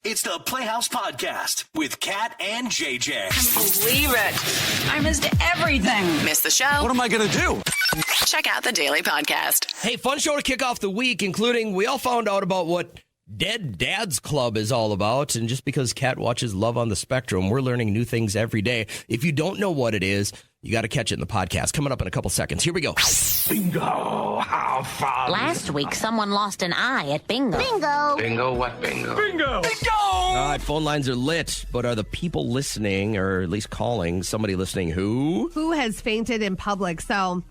It's the Playhouse Podcast with Kat and JJ. Believe it. I missed everything. Missed the show? What am I going to do? Check out the Daily Podcast. Hey, fun show to kick off the week, including we all found out about what Dead Dads Club is all about. And just because Kat watches Love on the Spectrum, we're learning new things every day. If you don't know what it is, you got to catch it in the podcast. Coming up in a couple seconds. Here we go. Bingo! How fun! Last week, someone lost an eye at bingo. Bingo! Bingo what bingo? Bingo! Bingo! All right, phone lines are lit, but are the people listening, or at least calling, somebody listening who? Who has fainted in public? So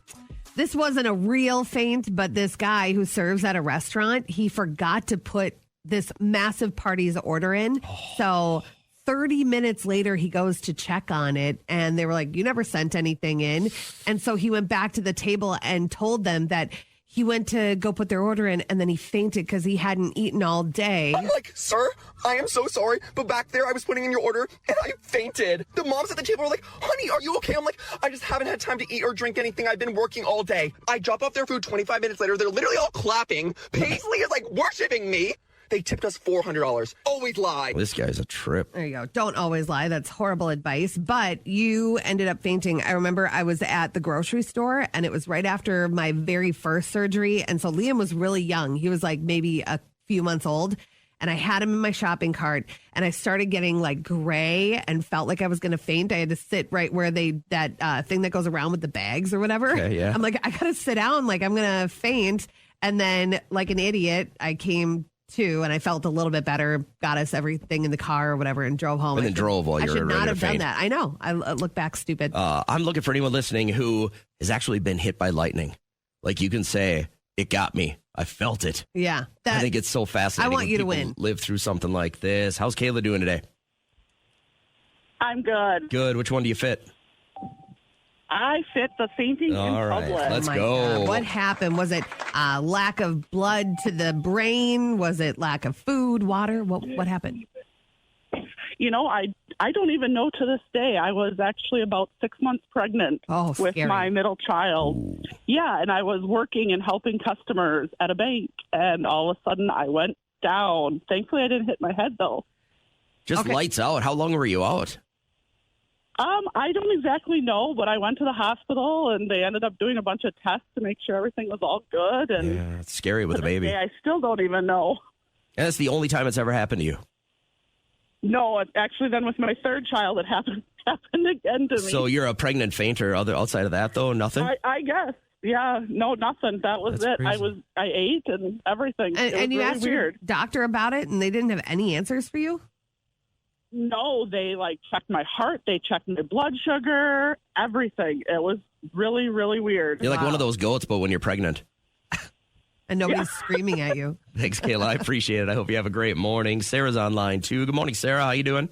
this wasn't a real faint, but this guy who serves at a restaurant, he forgot to put this massive party's order in. So 30 minutes later, he goes to check on it, and they were like, you never sent anything in. And so he went back to the table and told them that he went to go put their order in, and then he fainted because he hadn't eaten all day. I'm like, sir, I am so sorry, but back there I was putting in your order, and I fainted. The moms at the table were like, honey, are you okay? I'm like, I just haven't had time to eat or drink anything. I've been working all day. I drop off their food 25 minutes later. They're literally all clapping. Paisley is like worshiping me. They tipped us $400. Always lie. This guy's a trip. There you go. Don't always lie. That's horrible advice. But you ended up fainting. I remember I was at the grocery store, and it was right after my very first surgery. And so Liam was really young. He was like maybe a few months old. And I had him in my shopping cart, and I started getting like gray and felt like I was going to faint. I had to sit right where that thing that goes around with the bags or whatever. Okay, yeah. I'm like, I got to sit down like I'm going to faint. And then like an idiot, I came to, and I felt a little bit better, got us everything in the car or whatever, and drove home. And then drove while you were ready to faint. I should not have done that. I know. I look back stupid. I'm looking for anyone listening who has actually been hit by lightning. Like you can say, it got me. I felt it. Yeah. I think it's so fascinating. I want you to when win. people live through something like this. How's Kayla doing today? I'm good. Good. Which one do you fit? I fit the fainting All in right, public. let's Oh my go. God. What happened? Was it lack of blood to the brain? Was it lack of food, water? What happened? You know, I don't even know to this day. I was actually about 6 months pregnant with scary. my middle child. Yeah, and I was working and helping customers at a bank, and all of a sudden I went down. Thankfully, I didn't hit my head, though. Just lights out. How long were you out? I don't exactly know, but I went to the hospital, and they ended up doing a bunch of tests to make sure everything was all good. And Yeah, it's scary with a baby. I still don't even know. And that's the only time it's ever happened to you. No, actually, then with my third child, it happened again to me. So you're a pregnant fainter. Outside of that, though, nothing? I guess. Yeah, no, nothing. That was That's it. crazy. I ate and everything. And you really asked weird. your doctor about it, and they didn't have any answers for you? No, they checked my heart. They checked my blood sugar, everything. It was really, really weird. You're like one of those goats, but when you're pregnant. And nobody's screaming at you. Thanks, Kayla. I appreciate it. I hope you have a great morning. Sarah's online, too. Good morning, Sarah. How you doing?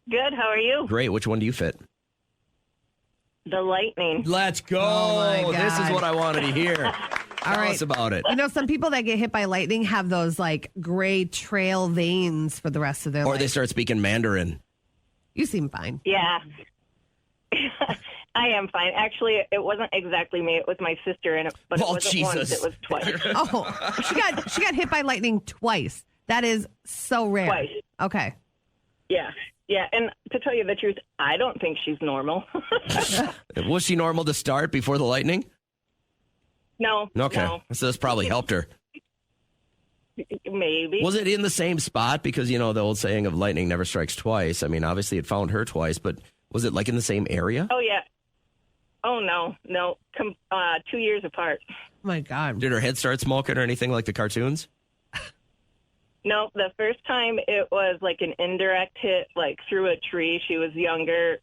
Good. How are you? Great. Which one do you fit? The lightning. Let's go. Oh, my God. This is what I wanted to hear. All Tell right. us about it. You know, some people that get hit by lightning have those like gray trail veins for the rest of their Or life. they start speaking Mandarin. You seem fine. Yeah. I am fine. Actually, it wasn't exactly me. It was my sister, but it wasn't once. It was twice. Oh, she got hit by lightning twice. That is so rare. Twice. Okay. Yeah. Yeah, and to tell you the truth, I don't think she's normal. Was she normal to start before the lightning? No. Okay. No. So this probably helped her. Maybe. Was it in the same spot? Because, you know, the old saying of lightning never strikes twice. I mean, obviously it found her twice, but was it like in the same area? Oh, yeah. Oh, no. 2 years apart. Oh, my God. Did her head start smoking or anything like the cartoons? No, the first time it was like an indirect hit, like through a tree. She was younger,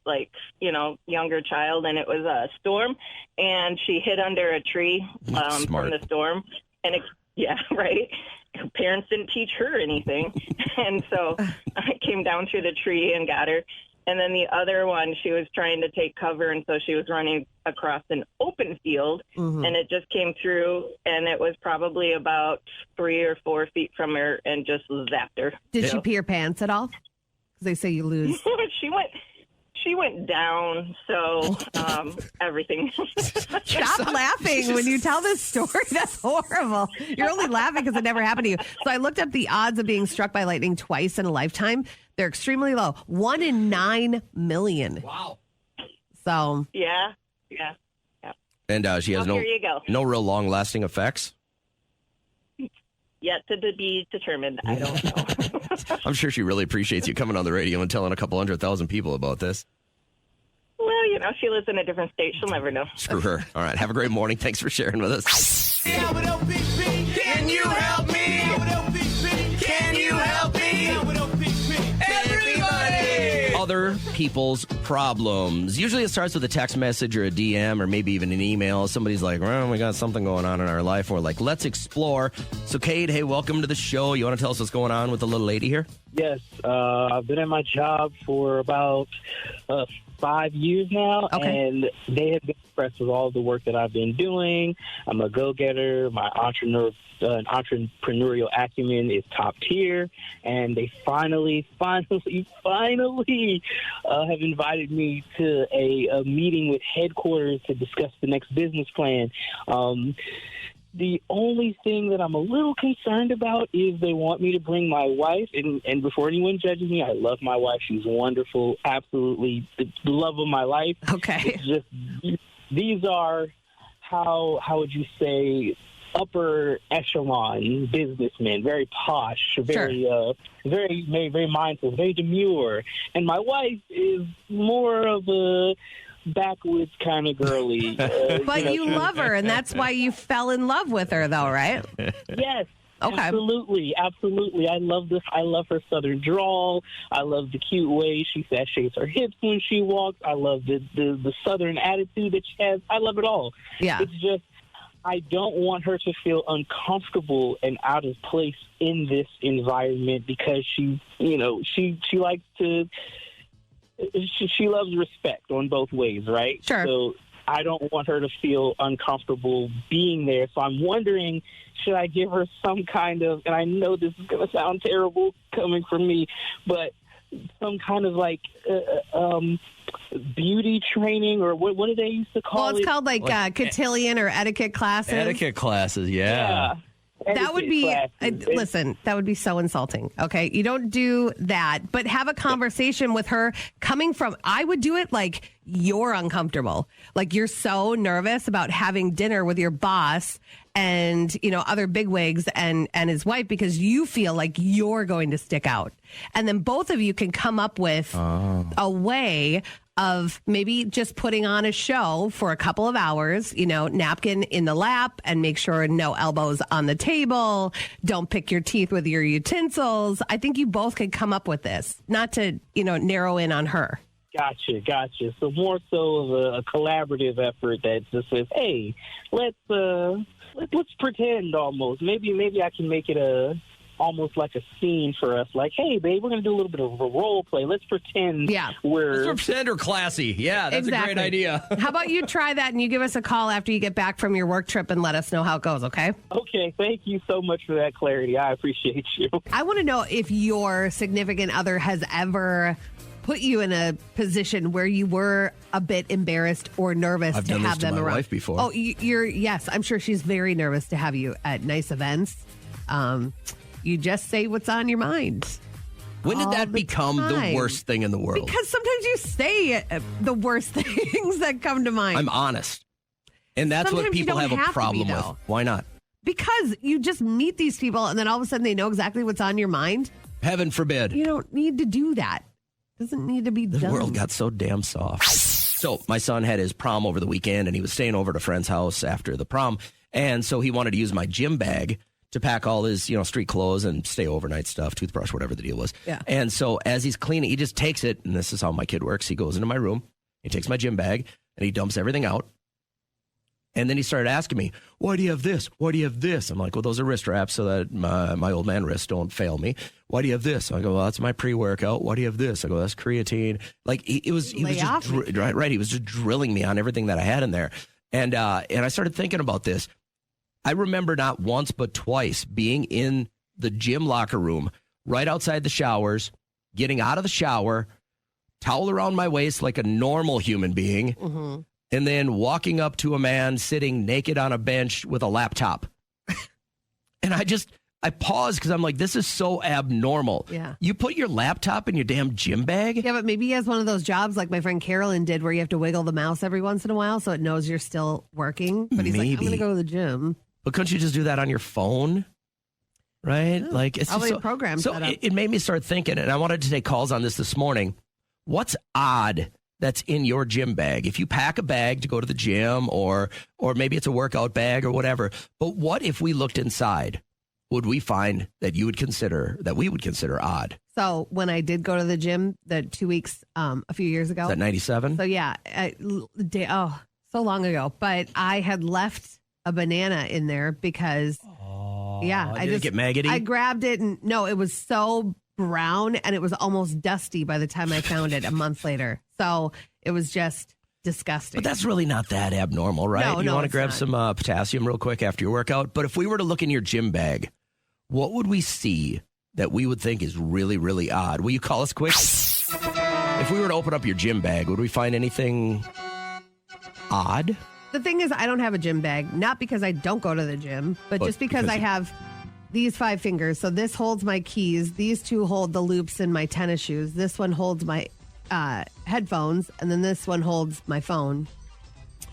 younger child, and it was a storm, and she hid under a tree from the storm. And yeah, right. Her parents didn't teach her anything, and so I came down through the tree and got her. And then the other one, she was trying to take cover, and so she was running across an open field, and it just came through, and it was probably about 3 or 4 feet from her and just zapped her. Did she pee her pants at all? Because they say you lose. she went down, so everything. Stop laughing when you tell this story. That's horrible. You're only laughing because it never happened to you. So I looked up the odds of being struck by lightning twice in a lifetime. They're extremely low. 1 in 9 million. Wow. So Yeah. And she has Here you go. no real long-lasting effects. Yet to be determined. I don't know. I'm sure she really appreciates you coming on the radio and telling a couple 100,000 people about this. Well, you know, she lives in a different state. She'll never know. Screw her. All right. Have a great morning. Thanks for sharing with us. Can you help me? Can you help me? Everybody! Other people's problems. Usually it starts with a text message or a DM or maybe even an email. Somebody's like, well, we got something going on in our life. Or like, let's explore. So, Kate, hey, welcome to the show. You want to tell us what's going on with the little lady here? Yes. I've been at my job for about 5 years now, and they have been impressed with all the work that I've been doing. I'm a go-getter. My entrepreneurial acumen is top tier, and they finally have invited me to a meeting with headquarters to discuss the next business plan. The only thing that I'm a little concerned about is they want me to bring my wife, and before anyone judges me, I love my wife. She's wonderful, absolutely the love of my life. Okay. It's just, these are, how would you say, upper echelon businessmen, very posh, very mindful, very demure. And my wife is more of a backwoods kind of girly. But you love her, and that's why you fell in love with her, though, right? Yes. Okay. Absolutely. I love this. I love her southern drawl. I love the cute way she sashayes her hips when she walks. I love the southern attitude that she has. I love it all. Yeah. It's just, I don't want her to feel uncomfortable and out of place in this environment because she likes to. She loves respect on both ways, right? Sure. So I don't want her to feel uncomfortable being there. So I'm wondering, should I give her some kind of, and I know this is going to sound terrible coming from me, but some kind of like beauty training, or what do they used to call it? Well, it's called like cotillion or etiquette classes. Etiquette classes, yeah. That would be, listen, that would be so insulting. Okay. You don't do that, but have a conversation with her coming from, I would do it like you're uncomfortable. Like you're so nervous about having dinner with your boss and, other bigwigs and his wife because you feel like you're going to stick out. And then both of you can come up with a way of maybe just putting on a show for a couple of hours, napkin in the lap and make sure no elbows on the table. Don't pick your teeth with your utensils. I think you both could come up with this, not to, narrow in on her. Gotcha. So more so of a collaborative effort that just says, hey, let's pretend almost. Maybe I can make it almost like a scene for us. Like, hey, babe, we're going to do a little bit of a role play. Let's pretend Let's pretend we're classy. Yeah, that's exactly. a great idea. How about you try that and you give us a call after you get back from your work trip and let us know how it goes, okay? Okay, thank you so much for that clarity. I appreciate you. I want to know if your significant other has ever put you in a position where you were a bit embarrassed or nervous I've to done have this to them my around. wife before. Oh, yes, I'm sure she's very nervous to have you at nice events. You just say what's on your mind. When did that become the worst thing in the world? Because sometimes you say the worst things that come to mind. I'm honest. And that's Sometimes what you people don't have a have to be, problem with. though. Why not? Because you just meet these people and then all of a sudden they know exactly what's on your mind. Heaven forbid. You don't need to do that. Doesn't need to be done. The world got so damn soft. So my son had his prom over the weekend, and he was staying over at a friend's house after the prom. And so he wanted to use my gym bag to pack all his, street clothes and stay overnight stuff, toothbrush, whatever the deal was. Yeah. And so as he's cleaning, he just takes it, and this is how my kid works. He goes into my room, he takes my gym bag, and he dumps everything out. And then he started asking me, why do you have this? Why do you have this? I'm like, well, those are wrist wraps so that my old man wrists don't fail me. Why do you have this? I go, well, that's my pre-workout. Why do you have this? I go, that's creatine. Like he was just right. He was just drilling me on everything that I had in there. And I started thinking about this. I remember not once but twice being in the gym locker room right outside the showers, getting out of the shower, towel around my waist like a normal human being, and then walking up to a man sitting naked on a bench with a laptop. And I paused because I'm like, this is so abnormal. Yeah. You put your laptop in your damn gym bag? Yeah, but maybe he has one of those jobs like my friend Carolyn did where you have to wiggle the mouse every once in a while so it knows you're still working. But he's like, I'm going to go to the gym. But couldn't you just do that on your phone? Right? Yeah, like it's probably just a program so set up. it made me start thinking, and I wanted to take calls on this morning. What's odd that's in your gym bag? If you pack a bag to go to the gym or maybe it's a workout bag or whatever, but what if we looked inside? Would we find that we would consider odd? So when I did go to the gym the 2 weeks a few years ago. Is that 97? So yeah, so long ago. But I had left a banana in there because, I just get maggoty. I grabbed it and no, it was so brown and it was almost dusty by the time I found it a month later. So it was just disgusting. But that's really not that abnormal, right? No, you want to it's grab not. some potassium real quick after your workout. But if we were to look in your gym bag, what would we see that we would think is really, really odd? Will you call us quick? If we were to open up your gym bag, would we find anything odd? The thing is, I don't have a gym bag, not because I don't go to the gym, but just because I have these 5 fingers. So this holds my keys. These 2 hold the loops in my tennis shoes. This one holds my headphones, and then this one holds my phone.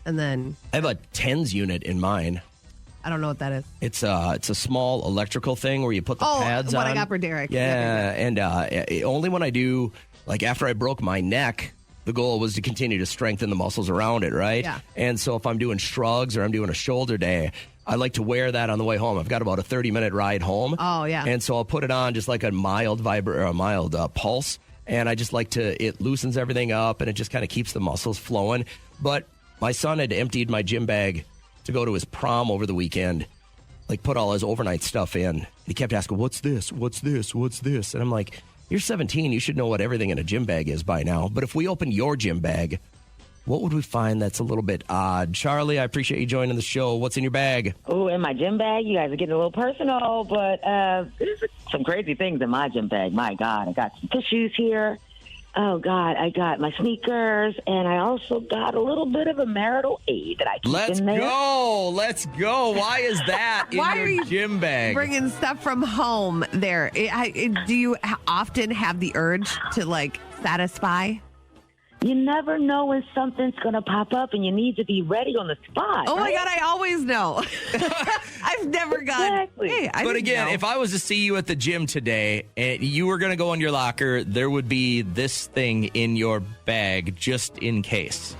And then I have a TENS unit in mine. I don't know what that is. It's a small electrical thing where you put the pads on. Oh, what I got for Derek. Yeah, and only when I do, like after I broke my neck, the goal was to continue to strengthen the muscles around it, right? Yeah. And so if I'm doing shrugs or I'm doing a shoulder day, I like to wear that on the way home. I've got about a 30-minute ride home. Oh, yeah. And so I'll put it on just like a mild pulse. And I just like it loosens everything up and it just kind of keeps the muscles flowing. But my son had emptied my gym bag to go to his prom over the weekend, like put all his overnight stuff in. He kept asking, what's this? What's this? What's this? And I'm like, you're 17. You should know what everything in a gym bag is by now. But if we open your gym bag, what would we find that's a little bit odd? Charlie, I appreciate you joining the show. What's in your bag? Oh, in my gym bag, you guys are getting a little personal, but there's some crazy things in my gym bag. My God, I got some tissues here. Oh, God, I got my sneakers, and I also got a little bit of a marital aid that I keep in there. Let's go. Why is that in Why your are you gym bag? bringing stuff from home there? Do you often have the urge to, like, satisfy? You never know when something's going to pop up, and you need to be ready on the spot. Oh, my right? God, I always know. I've never gone. Exactly. Hey, I But didn't again, know. if I was to see you at the gym today and you were going to go in your locker, there would be this thing in your bag just in case.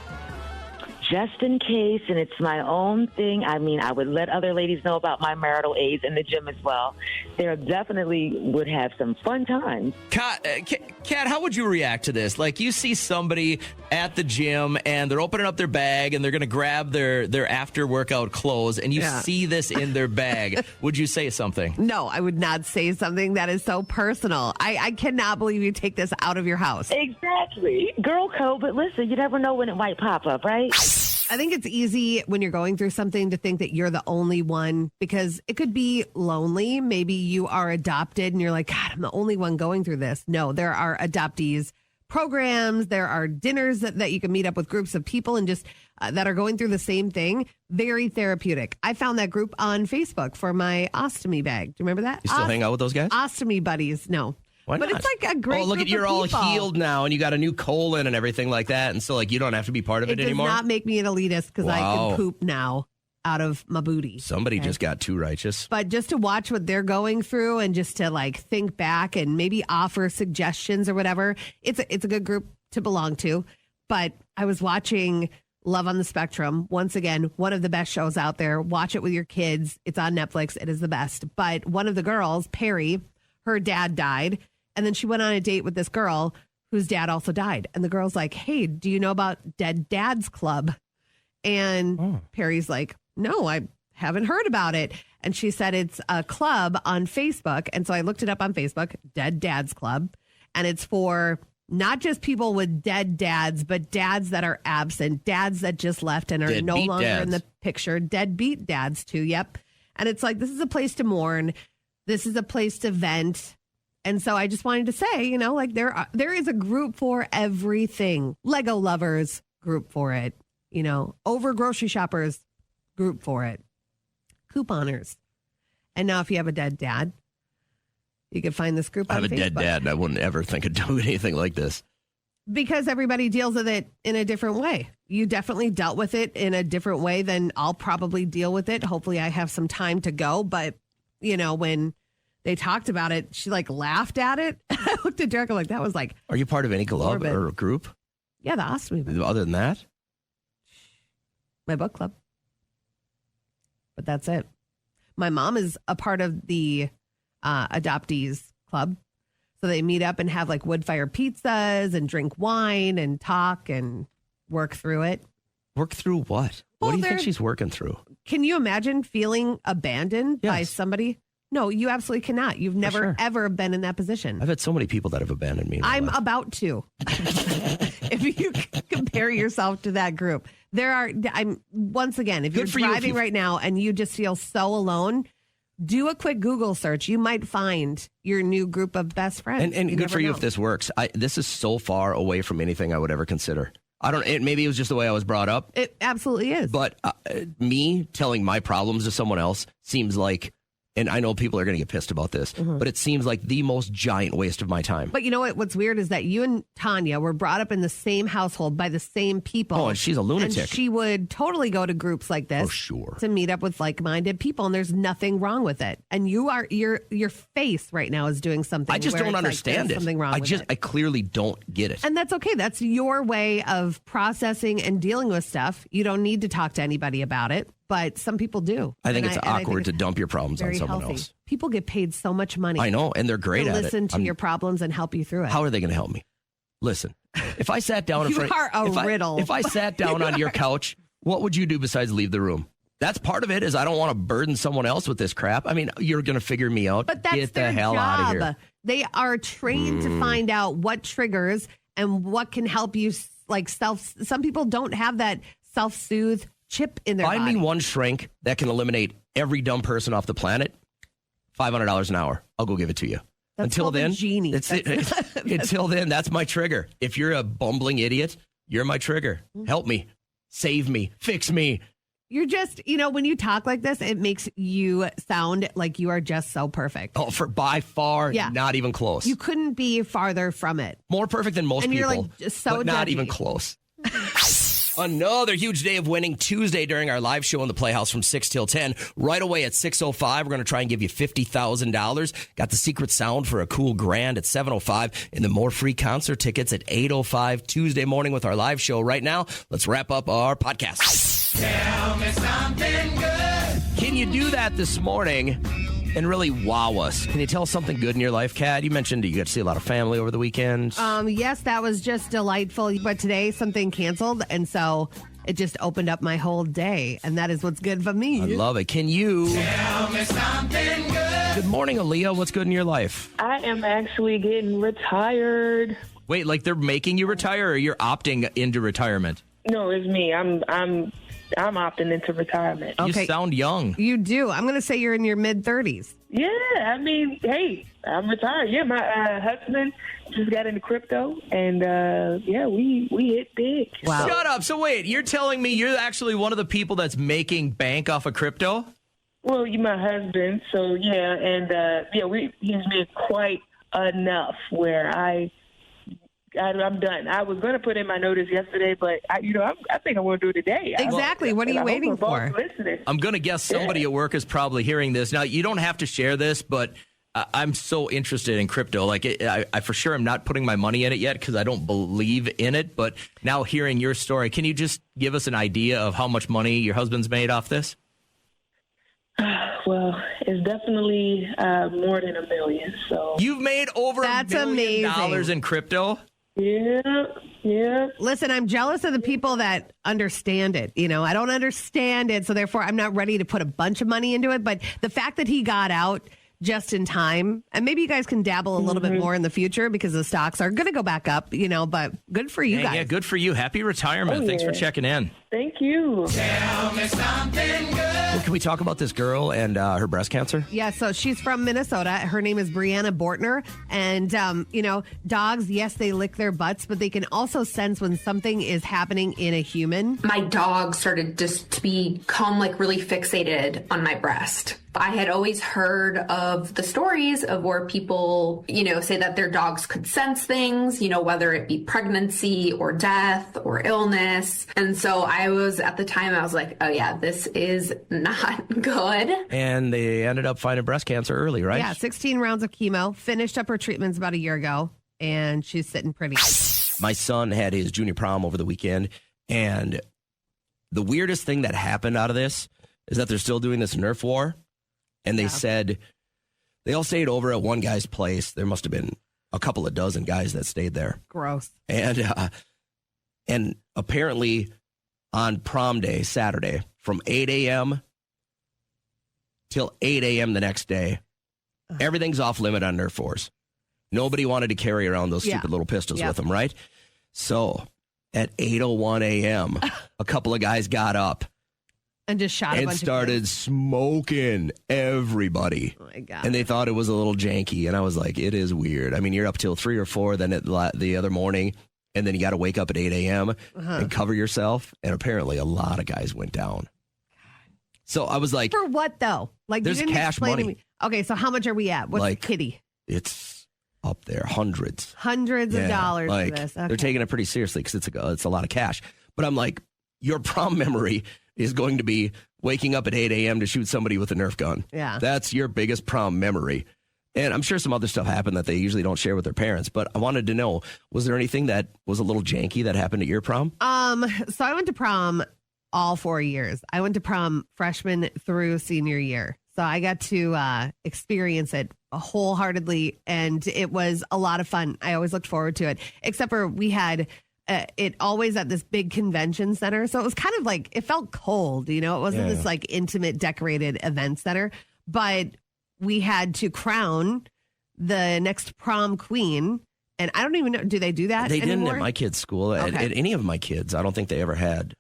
Just in case, and it's my own thing. I mean, I would let other ladies know about my marital aids in the gym as well. There definitely would have some fun times. Kat, how would you react to this? Like, you see somebody at the gym and they're opening up their bag and they're going to grab their after-workout clothes and you see this in their bag. Would you say something? No, I would not say something that is so personal. I cannot believe you take this out of your house. Exactly. Girl code, but listen, you never know when it might pop up, right? I think it's easy when you're going through something to think that you're the only one because it could be lonely. Maybe you are adopted and you're like, God, I'm the only one going through this. No, there are adoptees programs. There are dinners that you can meet up with groups of people and just that are going through the same thing. Very therapeutic. I found that group on Facebook for my ostomy bag. Do you remember that? You still hang out with those guys? Ostomy buddies. No. Why but not? it's like a great Oh, look group at you're of all people. healed now and you got a new colon and everything like that. And so, like, you don't have to be part of it anymore? It does not make me an elitist because I Wow. can poop now out of my booty. Somebody just got too righteous. But just to watch what they're going through and just to like think back and maybe offer suggestions or whatever, it's a good group to belong to. But I was watching Love on the Spectrum. Once again, one of the best shows out there. Watch it with your kids. It's on Netflix. It is the best. But one of the girls, Perry, her dad died. And then she went on a date with this girl whose dad also died. And the girl's like, hey, do you know about Dead Dads Club? And Perry's like, no, I haven't heard about it. And she said it's a club on Facebook. And so I looked it up on Facebook, Dead Dads Club. And it's for not just people with dead dads, but dads that are absent, dads that just left and are no Deadbeat longer in dads. the picture. Deadbeat dads, too. Yep. And it's like, this is a place to mourn. This is a place to vent. And so I just wanted to say, like there is a group for everything. Lego lovers, group for it. Over grocery shoppers, group for it. Couponers. And now if you have a dead dad, you can find this group on Facebook. I have a dead dad, and I wouldn't ever think of doing anything like this. Because everybody deals with it in a different way. You definitely dealt with it in a different way than I'll probably deal with it. Hopefully I have some time to go. But, when they talked about it, she laughed at it. I looked at Derek, I'm like, that was like. Are you part of any club or group? Yeah, the Ostomy Book. Other than that? My book club. But that's it. My mom is a part of the adoptees club. So they meet up and have wood fire pizzas and drink wine and talk and work through it. Work through what? What do you think she's working through? Can you imagine feeling abandoned by somebody? No, you absolutely cannot. You've never, ever been in that position. I've had so many people that have abandoned me. I'm about to. If you compare yourself to that group, once again, if you're driving right now and you just feel so alone, do a quick Google search. You might find your new group of best friends. And good for you if this works. This is so far away from anything I would ever consider. Maybe it was just the way I was brought up. It absolutely is. But me telling my problems to someone else seems like, and I know people are going to get pissed about this, but it seems like the most giant waste of my time. But you know what? What's weird is that you and Tanya were brought up in the same household by the same people. Oh, and she's a lunatic. And she would totally go to groups like this. Oh, sure. To meet up with like-minded people, and there's nothing wrong with it. And your face right now is doing something. I just don't understand it. Something wrong with it. I clearly don't get it. And that's okay. That's your way of processing and dealing with stuff. You don't need to talk to anybody about it. But some people do. I think it's awkward to dump your problems on someone else. People get paid so much money. I know, and they're great at it. Listen to your problems and help you through it. How are they going to help me? Listen, if I sat down in front, riddle. If I sat down on your couch, what would you do besides leave the room? That's part of it. Is I don't want to burden someone else with this crap. I mean, you're going to figure me out. But that's Get their the hell job. out of here. They are trained to find out what triggers and what can help you. Some people don't have that self-soothe chip in their Find body. me one shrink that can eliminate every dumb person off the planet. $500 an hour. I'll go give it to you. Until then, until then, that's my trigger. If you're a bumbling idiot, you're my trigger. Help me, save me, fix me. You're just, when you talk like this, it makes you sound like you are just so perfect. Oh, by far, not even close. You couldn't be farther from it. More perfect than most people, you're just so but not judgy. even close. Another huge day of winning Tuesday during our live show in the Playhouse from 6 till 10. Right away at 6:05, we're going to try and give you $50,000. Got the secret sound for a cool grand at 7:05, and the more free concert tickets at 8:05 Tuesday morning with our live show. Right now, let's wrap up our podcast. Tell me something good. Can you do that this morning and really wow us? Can you tell us something good in your life, Kat? You mentioned you got to see a lot of family over the weekend. Yes, that was just delightful. But today something canceled, and so it just opened up my whole day, and that is what's good for me. I love it. Can you tell me something good? Good morning, Aaliyah. What's good in your life? I am actually getting retired. Wait, like they're making you retire, or you're opting into retirement? No, it's me. I'm opting into retirement. You sound young. You do. I'm going to say you're in your mid-30s. Yeah, I mean, hey, I'm retired. Yeah, my husband just got into crypto, and we hit big. Wow. Shut up. So wait, you're telling me you're actually one of the people that's making bank off of crypto? Well, you're my husband, so yeah, and he's made quite enough where I'm done. I was going to put in my notice yesterday, but I think I want to do it today. Exactly. What are you waiting for? I'm going to guess somebody at work is probably hearing this. Now, you don't have to share this, but I'm so interested in crypto. Like, I for sure am not putting my money in it yet because I don't believe in it. But now hearing your story, can you just give us an idea of how much money your husband's made off this? Well, it's definitely more than $1 million. So you've made over $1 million in crypto? Yeah. Listen, I'm jealous of the people that understand it. I don't understand it, so therefore I'm not ready to put a bunch of money into it. But the fact that he got out just in time, and maybe you guys can dabble a little bit more in the future because the stocks are going to go back up, but good for you guys. Yeah, good for you. Happy retirement. Thanks for checking in. Thank you. Tell me something good. Well, can we talk about this girl and her breast cancer? Yeah, so she's from Minnesota. Her name is Brianna Bortner. And, dogs, yes, they lick their butts, but they can also sense when something is happening in a human. My dog started just to become like really fixated on my breast. I had always heard of the stories of where people, say that their dogs could sense things, whether it be pregnancy or death or illness. And so I was like, oh yeah, this is not good. And they ended up finding breast cancer early, right? Yeah, 16 rounds of chemo, finished up her treatments about a year ago, and she's sitting pretty. My son had his junior prom over the weekend, and the weirdest thing that happened out of this is that they're still doing this Nerf war. And they said they all stayed over at one guy's place. There must have been a couple of dozen guys that stayed there. Gross. And apparently on prom day, Saturday, from 8 a.m. till 8 a.m. the next day, everything's off limit on Nerf wars. Nobody wanted to carry around those stupid little pistols with them, right? So at 8:01 a.m., a couple of guys got up. And just shot a bunch started smoking everybody. Oh, my God. And they thought it was a little janky. And I was like, it is weird. I mean, you're up till 3 or 4 then the other morning. And then you got to wake up at 8 a.m. and cover yourself. And apparently a lot of guys went down. So I was like. For what, though? Like, there's you didn't cash explain money. To me. Okay, so how much are we at? What's the kitty? It's up there. Hundreds. Hundreds of dollars for this. Okay. They're taking it pretty seriously because it's a lot of cash. But I'm like, your prom memory is going to be waking up at 8 a.m. to shoot somebody with a Nerf gun. Yeah. That's your biggest prom memory. And I'm sure some other stuff happened that they usually don't share with their parents. But I wanted to know, was there anything that was a little janky that happened at your prom? So I went to prom all 4 years. I went to prom freshman through senior year. So I got to experience it wholeheartedly. And it was a lot of fun. I always looked forward to it. Except for we had it always at this big convention center. So it was kind of like, it felt cold, it wasn't this like intimate decorated event center, but we had to crown the next prom queen. And I don't even know, do they do that They anymore? didn't at my kids' school. Okay. At any of my kids, I don't think they ever had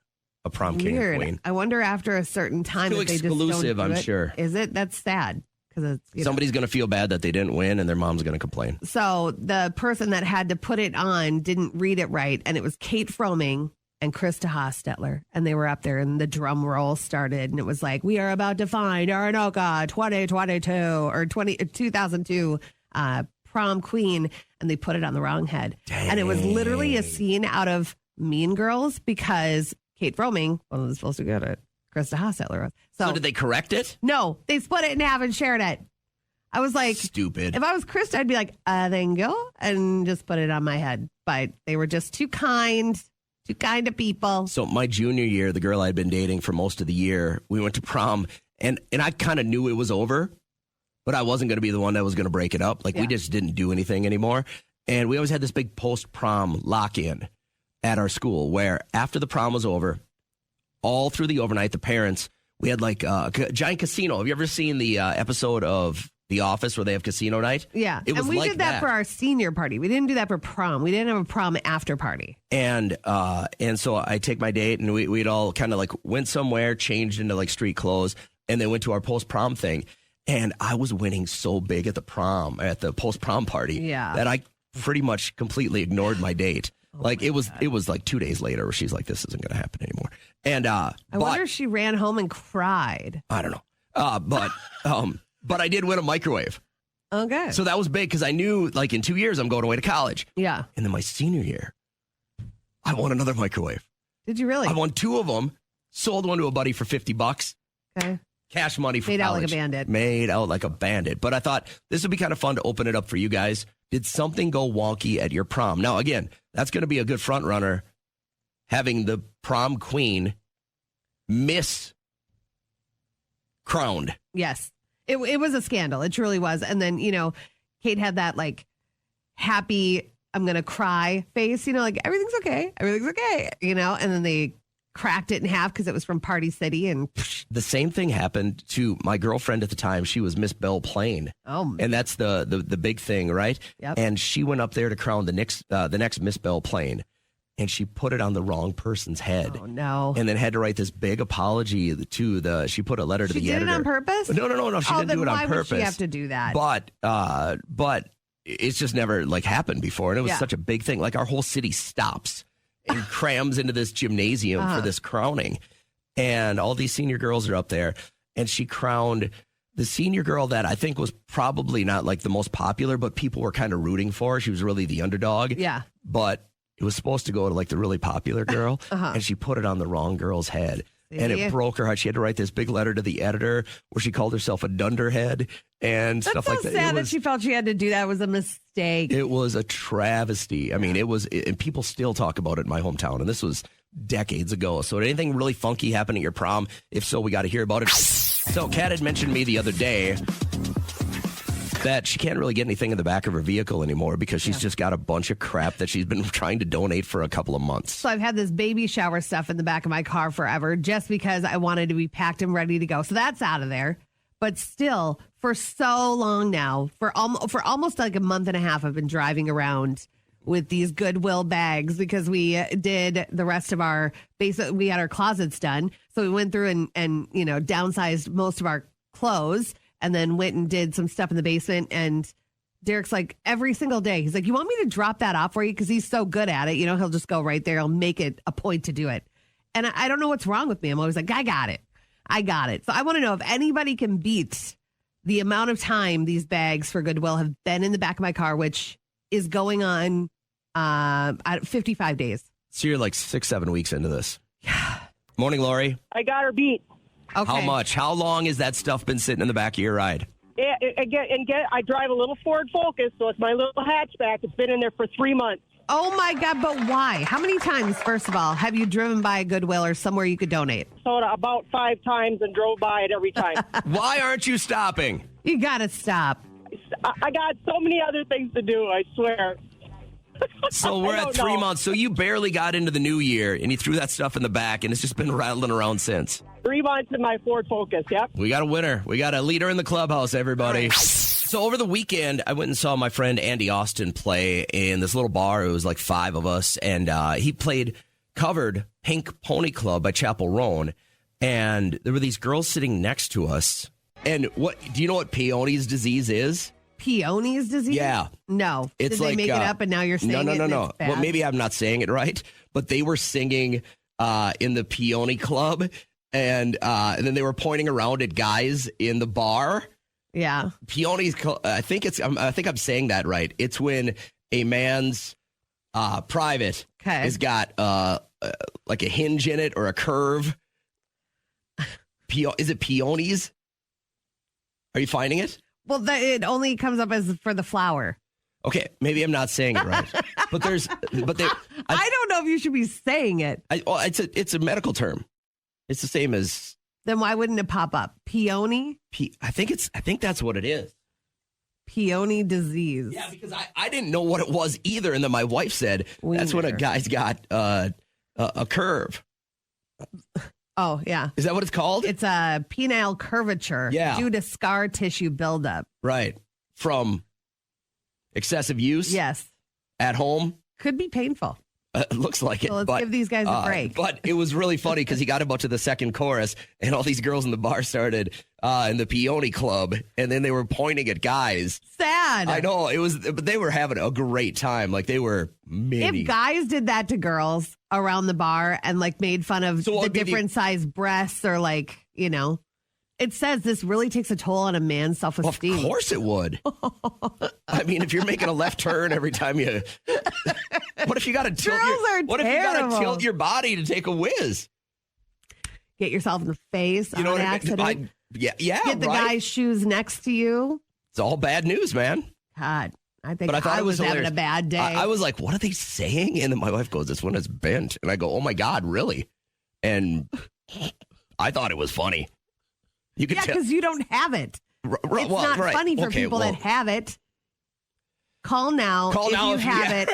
a prom king or Weird. queen. I wonder after a certain time Too if they just exclusive, don't do I'm it. sure. Is it? That's sad. Because Somebody's going to feel bad that they didn't win, and their mom's going to complain. So the person that had to put it on didn't read it right, and it was Kate Froming and Krista Hostetler, and they were up there, and the drum roll started, and it was like, we are about to find Aranoka 2022 or 2002 prom queen, and they put it on the wrong head. Dang. And it was literally a scene out of Mean Girls because Kate Froming wasn't supposed to get it. Krista Hostetler was. So did they correct it? No, they split it in half and shared it. I was like, stupid. If I was Krista, I'd be like, thank you, and just put it on my head. But they were just too kind of people. So my junior year, the girl I'd been dating for most of the year, we went to prom, and I kind of knew it was over, but I wasn't going to be the one that was going to break it up. Like, we just didn't do anything anymore. And we always had this big post-prom lock-in at our school where after the prom was over, all through the overnight, the parents, we had like a giant casino. Have you ever seen the episode of The Office where they have casino night? Yeah. It was and we like did that for our senior party. We didn't do that for prom. We didn't have a prom after party. And so I take my date, and we'd all kind of like went somewhere, changed into like street clothes, and then went to our post-prom thing. And I was winning so big at the post-prom party that I pretty much completely ignored my date. It was like 2 days later where she's like, this isn't going to happen anymore. And I wonder if she ran home and cried. I don't know. But I did win a microwave. Okay. So that was big because I knew like in 2 years I'm going away to college. Yeah. And then my senior year, I won another microwave. Did you really? I won 2 of them, sold one to a buddy for $50. Okay. Cash money for Made college. out like a bandit. Made out like a bandit. But I thought this would be kind of fun to open it up for you guys. Did something go wonky at your prom? Now, again, that's going to be a good front runner, having the prom queen miss crowned. Yes. It was a scandal. It truly was. And then, Kate had that like happy, I'm going to cry face, like everything's okay. Everything's okay. And then they cracked it in half because it was from Party City. And the same thing happened to my girlfriend at the time. She was Miss Belle Plain. Oh, and that's the big thing, right? Yep. And she went up there to crown the next Miss Belle Plain. and she put it on the wrong person's head. Oh, no. And then had to write this big apology to she put a letter to the editor. She did it on purpose? No. She didn't do it on purpose. Why would she have to do that? But it's just never like happened before. And it was such a big thing. Like our whole city stops and crams into this gymnasium for this crowning. And all these senior girls are up there. And she crowned the senior girl that I think was probably not like the most popular, but people were kind of rooting for. She was really the underdog. Yeah. But it was supposed to go to like the really popular girl. And she put it on the wrong girl's head. And it broke her heart. She had to write this big letter to the editor where she called herself a dunderhead and stuff like that. That's so sad that she felt she had to do that. It was a mistake. It was a travesty. I mean, and people still talk about it in my hometown. And this was decades ago. So did anything really funky happen at your prom? If so, we got to hear about it. So Kat had mentioned to me the other day that she can't really get anything in the back of her vehicle anymore because she's just got a bunch of crap that she's been trying to donate for a couple of months. So I've had this baby shower stuff in the back of my car forever just because I wanted to be packed and ready to go. So that's out of there. But still, for so long now, for almost like a month and a half, I've been driving around with these Goodwill bags because we did the rest of our we had our closets done. So we went through and downsized most of our clothes. And then went and did some stuff in the basement. And Derek's like, every single day, he's like, you want me to drop that off for you? Because he's so good at it. He'll just go right there. He'll make it a point to do it. And I don't know what's wrong with me. I'm always like, I got it. So I want to know if anybody can beat the amount of time these bags for Goodwill have been in the back of my car, which is going on 55 days. So you're like 6-7 weeks into this. Yeah. Morning, Lori. I got her beat. Okay. How much? How long has that stuff been sitting in the back of your ride? I drive a little Ford Focus, so it's my little hatchback. It's been in there for 3 months. Oh, my God. But why? How many times, first of all, have you driven by a Goodwill or somewhere you could donate? So about 5 times and drove by it every time. Why aren't you stopping? You got to stop. I got so many other things to do, I swear. So we're at 3 months. So you barely got into the new year, and you threw that stuff in the back, and it's just been rattling around since. 3 months in my Ford Focus, yep. We got a winner. We got a leader in the clubhouse, everybody. Right. So over the weekend, I went and saw my friend Andy Austin play in this little bar. It was like 5 of us, and he covered Pink Pony Club by Chapel Roan, and there were these girls sitting next to us. And do you know what Peony's disease is? Peony's disease? Yeah. No. It's Did they make it up and now you're saying it? No. Well, maybe I'm not saying it right, but they were singing in the Peony Club, and then they were pointing around at guys in the bar. Yeah. Peony's, I think I'm saying that right. It's when a man's private has got like a hinge in it or a curve. Is it Peony's? Are you finding it? Well, it only comes up as for the flower. Okay, maybe I'm not saying it right, but I don't know if you should be saying it. It's a medical term. It's the same as. Then why wouldn't it pop up? Peony? I think that's what it is. Peony disease. Yeah, because I didn't know what it was either, and then my wife said that's when a guy's got a curve. Oh, yeah. Is that what it's called? It's a penile curvature due to scar tissue buildup. Right. From excessive use? Yes. At home? Could be painful. It looks like it. So let's give these guys a break. But it was really funny because he got about to the second chorus and all these girls in the bar started in the Peony Club, and then they were pointing at guys. Sad. I know. But they were having a great time. Like they were maybe. If guys did that to girls around the bar and like made fun of the different size breasts or like, it says this really takes a toll on a man's self-esteem. Well, of course it would. I mean, if you're making a left turn every time you... What if you got to tilt tilt your body to take a whiz? Get yourself in the face on accident. Yeah. Get the guy's shoes next to you. It's all bad news, man. God, I think I was having a bad day. I was like, what are they saying? And then my wife goes, this one is bent. And I go, oh my God, really? And I thought it was funny. Because you don't have it. It's not funny for people that have it. Call now if you have it.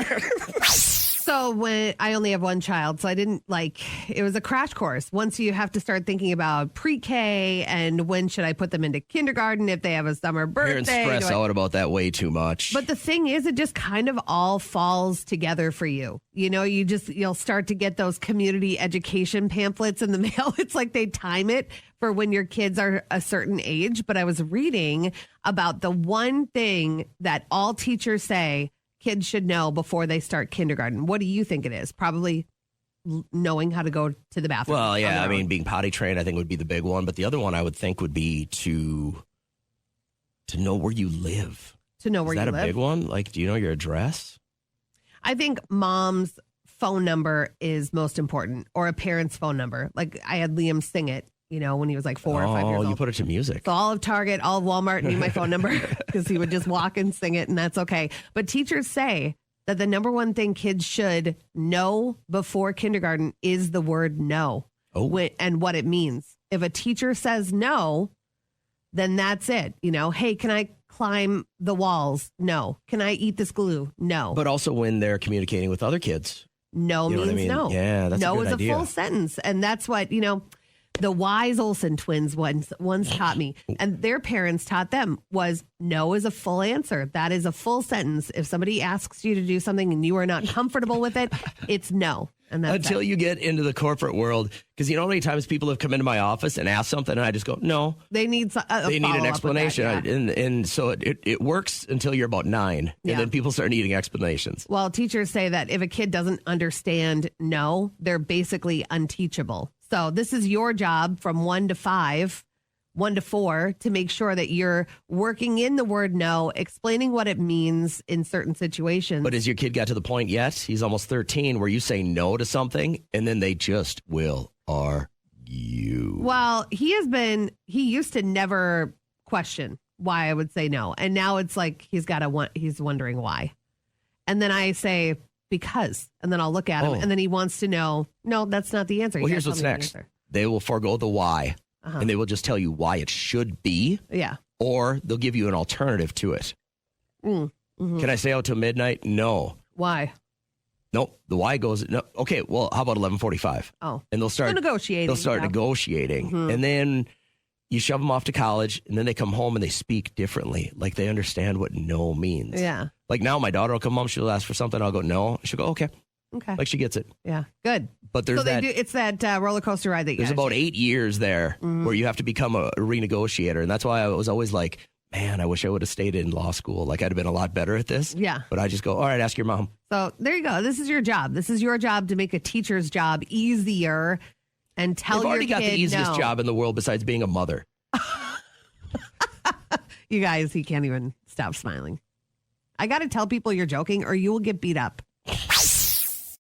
So when I only have one child, so I didn't it was a crash course. Once you have to start thinking about pre-K and when should I put them into kindergarten if they have a summer birthday. Parents stress out about that way too much. But the thing is, it just kind of all falls together for you. You know, you'll start to get those community education pamphlets in the mail. It's like they time it for when your kids are a certain age. But I was reading about the one thing that all teachers say kids should know before they start kindergarten. What do you think it is? Probably knowing how to go to the bathroom. Well, yeah, I mean, being potty trained, I think would be the big one. But the other one I would think would be to know where you live. To know where you live. Is that a big one? Like, do you know your address? I think mom's phone number is most important, or a parent's phone number. Like I had Liam sing it, you know, when he was like 4 or 5 years old. Oh, you put it to music. So all of Target, all of Walmart knew my phone number because he would just walk and sing it, and that's okay. But teachers say that the number one thing kids should know before kindergarten is the word no. And what it means. If a teacher says no, then that's it. You know, hey, can I climb the walls? No. Can I eat this glue? No. But also when they're communicating with other kids. No means no. Yeah, that's no a good idea. No is a full sentence. And that's what, you know, the wise Olsen twins once taught me, and their parents taught them, was no is a full answer. That is a full sentence. If somebody asks you to do something and you are not comfortable with it, it's no. And that's until you get into the corporate world, because you know how many times people have come into my office and asked something, and I just go, no. They need an explanation. That, yeah. And so it works until you're about 9, and then people start needing explanations. Well, teachers say that if a kid doesn't understand no, they're basically unteachable. So this is your job from 1 to 5, 1 to 4, to make sure that you're working in the word no, explaining what it means in certain situations. But has your kid got to the point yet? He's almost 13, where you say no to something, and then they just will argue. Well, he used to never question why I would say no. And now it's like he's wondering why. And then I say, because, and then I'll look at him, and then he wants to know, no, that's not the answer. Well, here's what's next. They will forego the why, and they will just tell you why it should be. Yeah. Or they'll give you an alternative to it. Mm-hmm. Can I stay out till midnight? No. Why? Nope. The why goes, no. Okay, well, how about 11:45? Oh. And they'll start negotiating. They'll start negotiating. Mm-hmm. And then you shove them off to college, and then they come home and they speak differently. Like they understand what no means. Yeah. Like now my daughter will come home, she'll ask for something, I'll go, no. She'll go, okay. Okay. Like she gets it. Yeah. Good. But there's it's that roller coaster ride that you there's about 8 years there where you have to become a renegotiator. And that's why I was always like, man, I wish I would have stayed in law school. Like I'd have been a lot better at this. Yeah. But I just go, all right, ask your mom. So there you go. This is your job. This is your job to make a teacher's job easier and tell your kid I've already got the easiest job in the world besides being a mother. You guys, he can't even stop smiling. I got to tell people you're joking or you will get beat up.